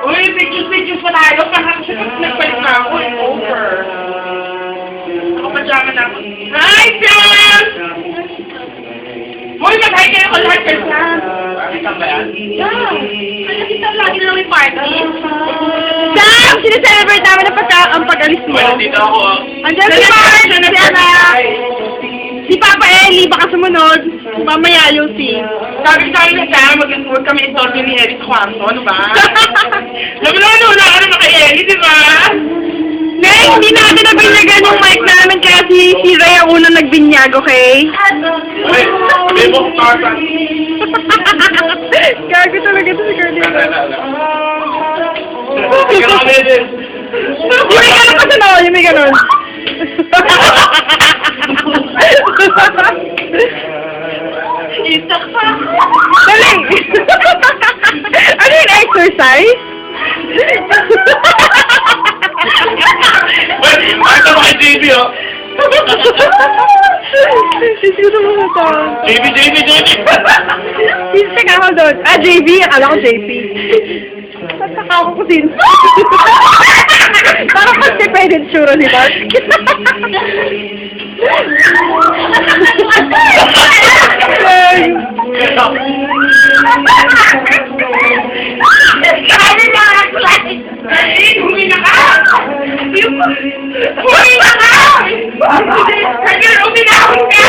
Uy, pictures pa tayo. Parang siya nagpalit na ako. It's over. Ako pajama na ako. Hi, Sam! Uy, mag-hi kayo ko lahat kayo, Sam. Kita ba yan? Yeah. Ay, nakita lagi na lang may party. Sam! Sineselebrate namin ang pag-alis mo. Well, dito ako. Andiyan si Mark! Si Anna! Si Papa Eli, baka sumunod. Mamaya yung si... Sabi sa akin na Sam, mag-tour kami ito ni Eric Kwanto. Ano ba? Sabi na wala ka naman kay Eli, di ba? Neng, hindi natin nabinyagan yung mic namin kaya si Ray ang unang nagbinyag, okay? Uy, sabi mo kung Tarzan. Gago talaga ito si Curly. Ikaw na kami din. Yung may ganon kasi no, yung may ganon. Itak pa. Dali! Ano yung exercise? Uy, ano ba kay JB, oh? Sino mo na to? JB. Teka ako doon. Ah, JB. Akala ko JP. Tataka ako kung sino. Parang kasi pwede tsura ni Mark. Sabi na ako lang. Humi na ka. Humi na ka. Sabi na uminahon ka.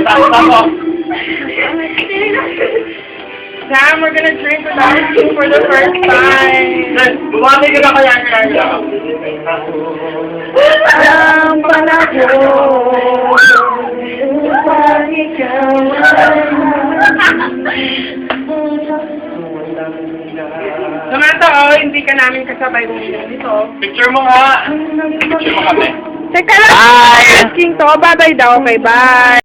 Tama. Sam, we're gonna drink without you for the first time. Bumati ka na kaya. Ang panahon upang ikaw Samantha, hindi ka namin kasabay dito. Picture mo nga. Picture mo kami. Teka lang. Bye! Asking to. Bye-bye daw. Okay, bye.